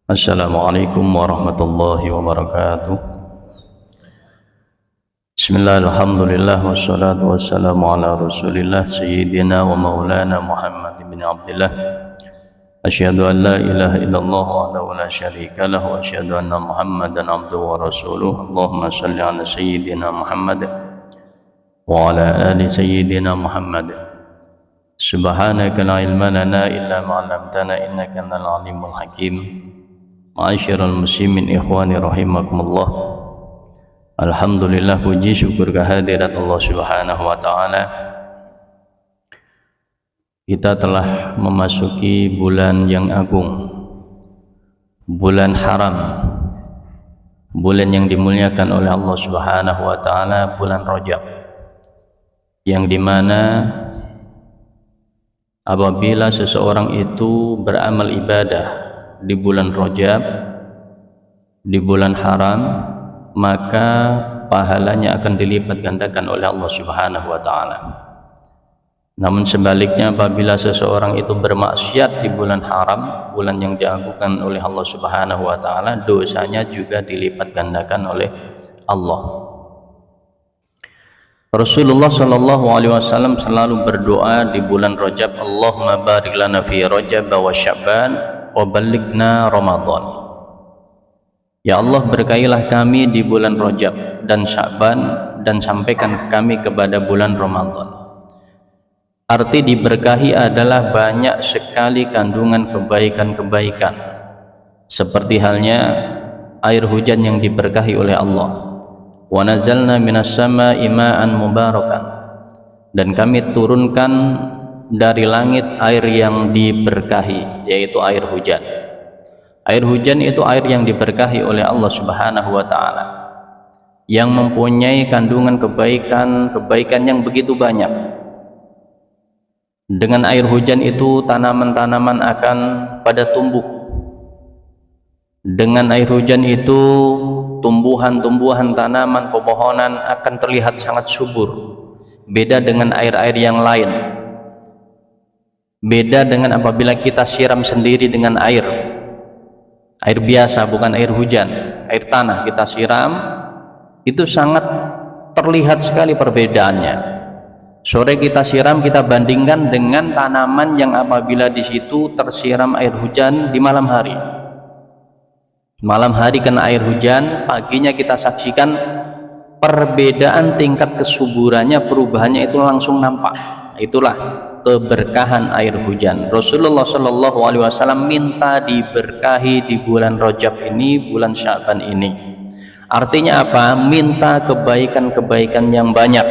Assalamualaikum warahmatullahi wabarakatuh. Bismillah, alhamdulillah, wassalatu wassalamu ala rasulillah sayyidina wa maulana Muhammad bin Abdullah. Asyhadu an la ilaha illallah wahdahu la syarika lah wa asyhadu anna Muhammadan abduhu wa rasuluh. Allahumma shalli ala sayyidina Muhammad wa ala ali sayyidina Muhammad. Subhanaka la ilma lana illa ma 'allamtana innaka antal alimul hakim. Ma'asyiral muslimin ikhwani rahimakumullah. Alhamdulillah, puji syukur kehadirat Allah Subhanahu wa taala. Kita telah memasuki bulan yang agung, bulan haram, bulan yang dimuliakan oleh Allah Subhanahu wa taala, bulan Rajab, yang dimana apabila seseorang itu beramal ibadah di bulan Rajab, di bulan haram, maka pahalanya akan dilipat gandakan oleh Allah Subhanahu wa taala. Namun sebaliknya, apabila seseorang itu bermaksiat di bulan haram, bulan yang diagungkan oleh Allah Subhanahu wa taala, dosanya juga dilipat gandakan oleh Allah. Rasulullah sallallahu alaihi wasallam selalu berdoa di bulan Rajab, Allahumma barik lana fi Rajab wa Sya'ban wa ballighna Ramadan. Ya Allah, berkahilah kami di bulan Rajab dan Sya'ban, dan sampaikan kami kepada bulan Ramadan. Arti diberkahi adalah banyak sekali kandungan kebaikan-kebaikan, seperti halnya air hujan yang diberkahi oleh Allah. Wa nazalna minas sama'i ma'an mubarakan, dan kami turunkan dari langit air yang diberkahi, yaitu air hujan. Air hujan itu air yang diberkahi oleh Allah Subhanahu wa taala, yang mempunyai kandungan kebaikan yang begitu banyak. Dengan air hujan itu tanaman-tanaman akan pada tumbuh. Dengan air hujan itu tumbuhan-tumbuhan, tanaman, pepohonan akan terlihat sangat subur. Beda dengan air-air yang lain. Beda dengan apabila kita siram sendiri dengan air biasa, bukan air hujan, air tanah kita siram, itu sangat terlihat sekali perbedaannya. Sore kita siram, kita bandingkan dengan tanaman yang apabila di situ tersiram air hujan di malam hari. Malam hari kena air hujan, paginya kita saksikan perbedaan tingkat kesuburannya, perubahannya itu langsung nampak. Itulah keberkahan air hujan. Rasulullah Shallallahu Alaihi Wasallam minta diberkahi di bulan Rajab ini, bulan Sya'ban ini. Artinya apa? Minta kebaikan-kebaikan yang banyak.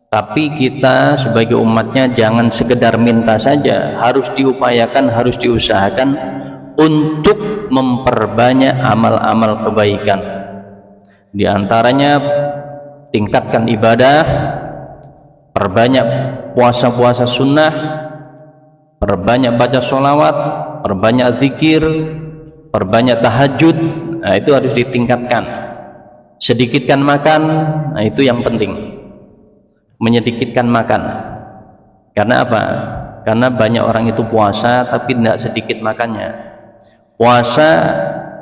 Tapi kita sebagai umatnya jangan sekedar minta saja, harus diupayakan, harus diusahakan untuk memperbanyak amal-amal kebaikan. Di antaranya tingkatkan ibadah, perbanyak puasa-puasa sunnah, perbanyak baca sholawat, perbanyak zikir, perbanyak tahajud. Nah, itu harus ditingkatkan. Sedikitkan makan, nah itu yang penting. Menyedikitkan makan. Karena apa? Karena banyak orang itu puasa tapi tidak sedikit makannya. Puasa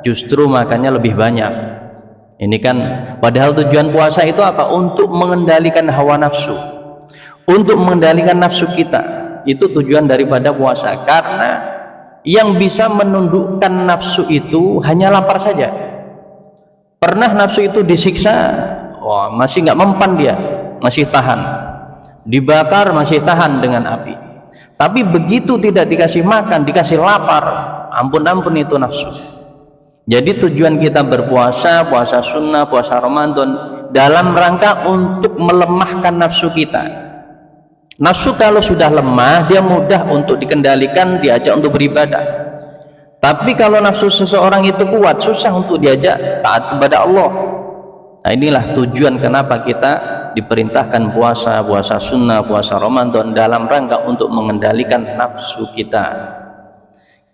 justru makannya lebih banyak. Ini kan padahal tujuan puasa itu apa? Untuk mengendalikan hawa nafsu, untuk mengendalikan nafsu kita. Itu tujuan daripada puasa. Karena yang bisa menundukkan nafsu itu hanya lapar saja. Pernah nafsu itu disiksa, masih nggak mempan dia, masih tahan. Dibakar masih tahan dengan api. Tapi begitu tidak dikasih makan, dikasih lapar, ampun-ampun itu nafsu. Jadi tujuan kita berpuasa, puasa sunnah, puasa Ramadan, dalam rangka untuk melemahkan nafsu kita. Nafsu kalau sudah lemah, dia mudah untuk dikendalikan, diajak untuk beribadah. Tapi kalau nafsu seseorang itu kuat, susah untuk diajak taat kepada Allah. Nah, inilah tujuan kenapa kita diperintahkan puasa, puasa sunnah, puasa Ramadan, dalam rangka untuk mengendalikan nafsu kita.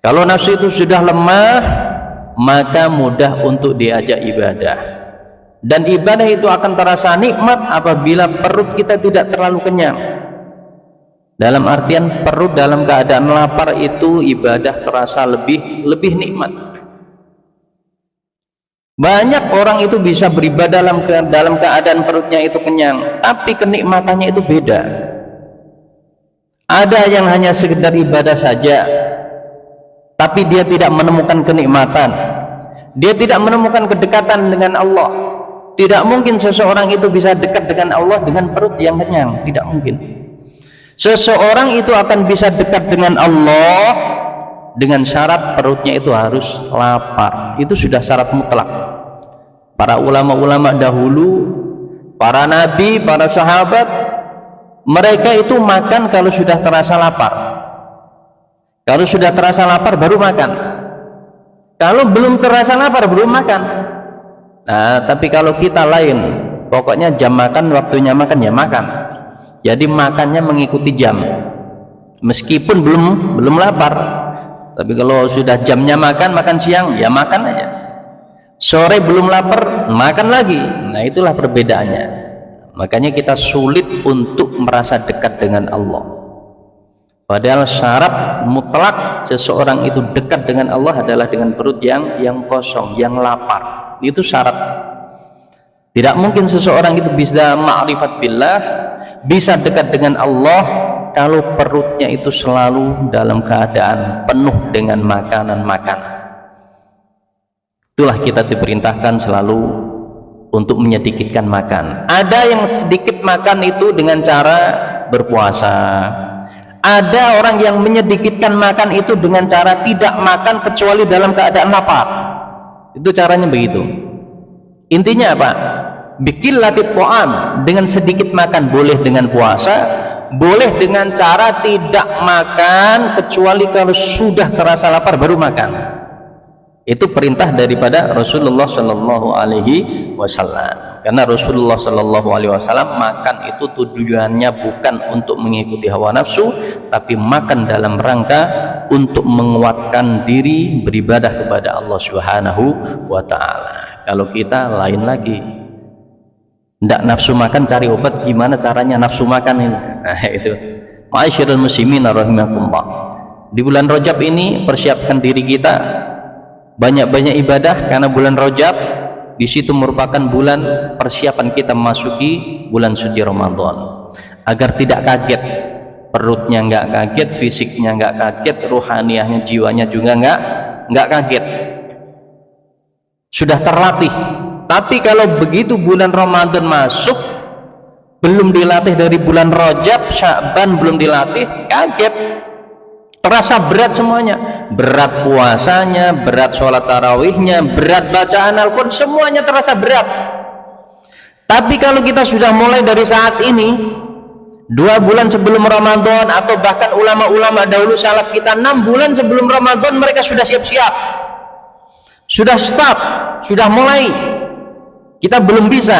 Kalau nafsu itu sudah lemah, maka mudah untuk diajak ibadah. Dan ibadah itu akan terasa nikmat apabila perut kita tidak terlalu kenyang. Dalam artian perut dalam keadaan lapar itu ibadah terasa lebih nikmat. Banyak orang itu bisa beribadah dalam keadaan perutnya itu kenyang, tapi kenikmatannya itu beda. Ada yang hanya sekedar ibadah saja, tapi dia tidak menemukan kenikmatan, dia tidak menemukan kedekatan dengan Allah. Tidak mungkin seseorang itu bisa dekat dengan Allah dengan perut yang kenyang, tidak mungkin. Seseorang itu akan bisa dekat dengan Allah dengan syarat perutnya itu harus lapar. Itu sudah syarat mutlak. Para ulama-ulama dahulu, para nabi, para sahabat, mereka itu makan kalau sudah terasa lapar. Kalau sudah terasa lapar baru makan. Kalau belum terasa lapar belum makan. Nah, tapi kalau kita lain, pokoknya jam makan, waktunya makan ya makan. Jadi makannya mengikuti jam, meskipun belum lapar. Tapi kalau sudah jamnya makan siang ya makan aja. Sore belum lapar, makan lagi. Nah, itulah perbedaannya. Makanya kita sulit untuk merasa dekat dengan Allah. Padahal syarat mutlak seseorang itu dekat dengan Allah adalah dengan perut yang kosong, yang lapar. Itu syarat. Tidak mungkin seseorang itu bisa ma'rifat billah, bisa dekat dengan Allah kalau perutnya itu selalu dalam keadaan penuh dengan makanan-makanan. Itulah kita diperintahkan selalu untuk menyedikitkan makan. Ada yang sedikit makan itu dengan cara berpuasa. Ada orang yang menyedikitkan makan itu dengan cara tidak makan kecuali dalam keadaan lapar. Itu caranya begitu. Intinya apa? Biqillatit ta'am, dengan sedikit makan. Boleh dengan puasa, boleh dengan cara tidak makan kecuali kalau sudah terasa lapar baru makan. Itu perintah daripada Rasulullah Shallallahu Alaihi Wasallam. Karena Rasulullah Shallallahu Alaihi Wasallam makan itu tujuannya bukan untuk mengikuti hawa nafsu, tapi makan dalam rangka untuk menguatkan diri beribadah kepada Allah Subhanahu wa Ta'ala. Kalau kita lain lagi, tidak nafsu makan, cari obat gimana caranya nafsu makan ini. Nah, itu. Ma'asyiral muslimin rahimakumullah. Di bulan Rajab ini persiapkan diri kita, banyak-banyak ibadah, karena bulan Rajab di situ merupakan bulan persiapan kita memasuki bulan suci Ramadan. Agar tidak kaget, perutnya nggak kaget, fisiknya nggak kaget, ruhaniahnya, jiwanya juga nggak kaget. Sudah terlatih. Tapi kalau begitu bulan Ramadan masuk, belum dilatih dari bulan Rajab, Sya'ban belum dilatih, kaget, terasa berat semuanya. Berat puasanya, berat sholat tarawihnya, berat bacaan Al-Quran, semuanya terasa berat. Tapi kalau kita sudah mulai dari saat ini, 2 bulan sebelum Ramadan, atau bahkan ulama-ulama dahulu salaf kita 6 bulan sebelum Ramadan mereka sudah siap-siap, sudah start, sudah mulai. Kita belum bisa,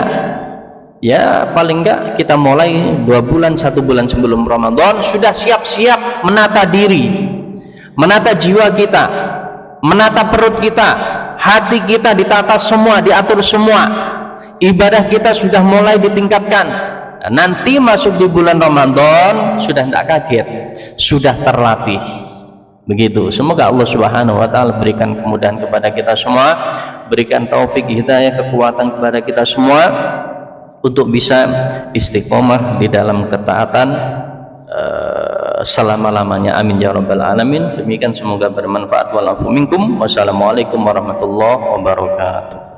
ya paling enggak kita mulai 2 bulan, 1 bulan sebelum Ramadan sudah siap-siap menata diri, menata jiwa kita, menata perut kita, hati kita ditata semua, diatur semua. Ibadah kita sudah mulai ditingkatkan. Nanti masuk di bulan Ramadan sudah tidak kaget, sudah terlatih. Begitu. Semoga Allah Subhanahu wa Ta'ala berikan kemudahan kepada kita semua, berikan taufik, hidayah, kekuatan kepada kita semua untuk bisa istiqomah di dalam ketaatan selama-lamanya. Amin ya rabbal alamin. Demikian, semoga bermanfaat. Walafu minkum. Wassalamualaikum warahmatullahi wabarakatuh.